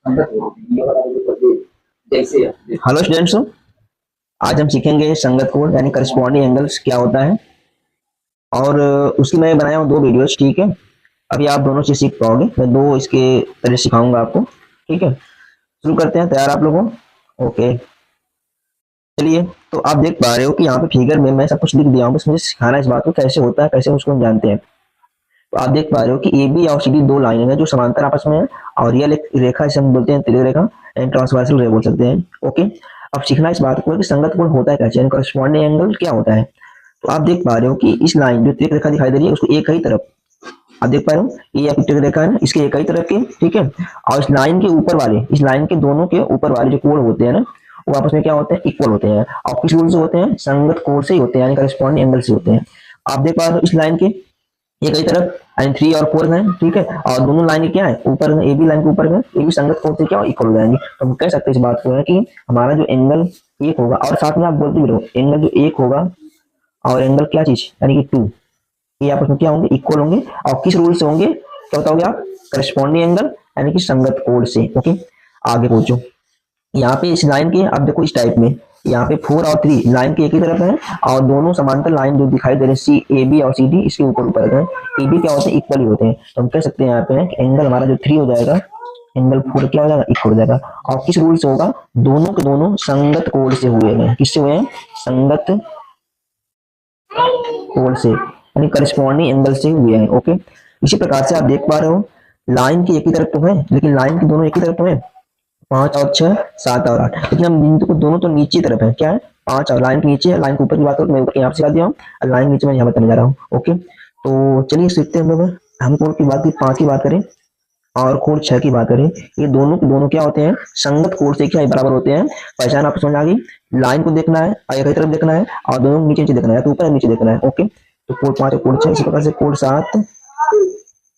Hello students, आज हम सीखेंगे संगत कोण यानी करस्पॉन्डिंग एंगल्स क्या होता है। और उसकी मैं बनाया हूँ दो वीडियोस। ठीक है, अभी आप दोनों चीज सीख पाओगे। मैं दो इसके तरह सिखाऊंगा आपको। ठीक है, शुरू करते हैं। तैयार आप लोगों? ओके, चलिए। तो आप देख पा रहे हो कि यहाँ पे फिगर में मैं सब कुछ लिख दिया हूँ, बस मुझे सिखाना है इस बात को कैसे होता है, कैसे उसको हम जानते हैं। तो आप देख पा रहे हो कि ए बी और सी डी दो लाइन है जो समांतर आपस में है, और यह एक रेखा जिसे हम बोलते हैं तिर्यक रेखा एंड ट्रांसवर्सल रे बोल सकते हैं। ओके, अब सीखना इस बात को कि संगत कोण होता है कैसे, करस्पॉन्डिंग एंगल क्या होता है। तो आप देख पा रहे हो कि इस लाइन जो तिर्यक रेखा दिखाई दे रही है उसको एक ही तरफ आप देख पा रहे हो, ये आपकी तिर्यक रेखा है ना, इसके एक ही तरफ के। ठीक है, और इस लाइन के ऊपर वाले, इस लाइन के दोनों के ऊपर वाले जो कोण होते हैं ना, वो आपस में क्या होते हैं, इक्वल होते हैं। और किस रूल से होते हैं, संगत कोण से ही होते हैं, यानी करस्पॉन्डिंग एंगल से होते हैं। आप देख पा रहे हो इस लाइन के एक ही तरफ एंड 3 और 4 है। ठीक है, और दोनों लाइन क्या है, ऊपर में ए बी लाइन के ऊपर में, ए बी संगत कोण से क्या इक्वल हो जाएंगे। तो हम कह सकते हैं इस बात को है कि हमारा जो एंगल एक होगा, और साथ में आप बोलते भी रहो एंगल जो एक होगा और एंगल क्या चीज यानी कि टू, ये आपस में क्या होंगे, इक्वल होंगे। और किस रूल से होंगे, क्या बताओगे आप, करस्पॉन्डिंग एंगल यानी कि संगत कोण से। ओके, आगे पूछो। यहाँ पे इस लाइन के आप देखो इस टाइप में, यहाँ पे 4 और 3 लाइन के एक ही तरफ है, और दोनों समांतर लाइन जो दिखाई दे रहे हैं सी ए बी और सी डी, इसके ऊपर ऊपर है। ए बी क्या होते हैं, इक्वल ही होते हैं। तो हम कह सकते हैं यहाँ पे एंगल हमारा जो 3 हो जाएगा, एंगल 4 क्या हो जाएगा, इक्वल हो जाएगा। और किस रूल से होगा, दोनों के दोनों संगत कोण से हुए हैं। किससे हुए हैं, संगत कोण से यानी करस्पॉन्डिंग एंगल से हुए हैं। ओके, इसी प्रकार से आप देख पा रहे हो लाइन की एक ही तरफ तो है, लेकिन लाइन के दोनों एक ही तरफ तो है, 5 और 6, 7 और 8, लेकिन हम बिंदु को दोनों तो नीचे तरफ है। क्या है, 5 और लाइन के नीचे है। लाइन के ऊपर की बात करूँ मैं ऊपर यहाँ पे सिखा दिया हूँ, और लाइन नीचे मैं यहाँ बताने जा रहा हूँ। ओके, तो चलिए सीखते हैं हम लोग। हम कोण की बात की 5 की बात करें और कोण 6 की बात करें, ये दोनों के दोनों क्या होते हैं, संगत कोण से क्या बराबर होते हैं। पहचान आपको समझ आ गई। लाइन को देखना है और एक ही तरफ देखना है, और दोनों नीचे नीचे देखना है, तो ऊपर नीचे देखना है। ओके, तो कोण 5 और कोण 6, इसी प्रकार से कोण 7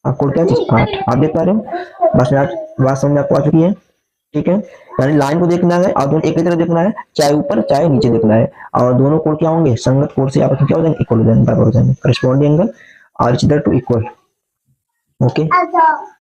और कोण क्या चीज 8। आप देख पा रहे हो, बस आज बात समझ आपको आ चुकी है। ठीक है, यानी लाइन को देखना है और दोनों एक ही तरफ देखना है, चाहे ऊपर चाहे नीचे देखना है, और दोनों कोण क्या होंगे, संगत कोण से आपस में क्या हो जाएंगे, इक्वल हो जाएंगे, बराबर हो जाएंगे, corresponding angle are is equal to equal. Okay,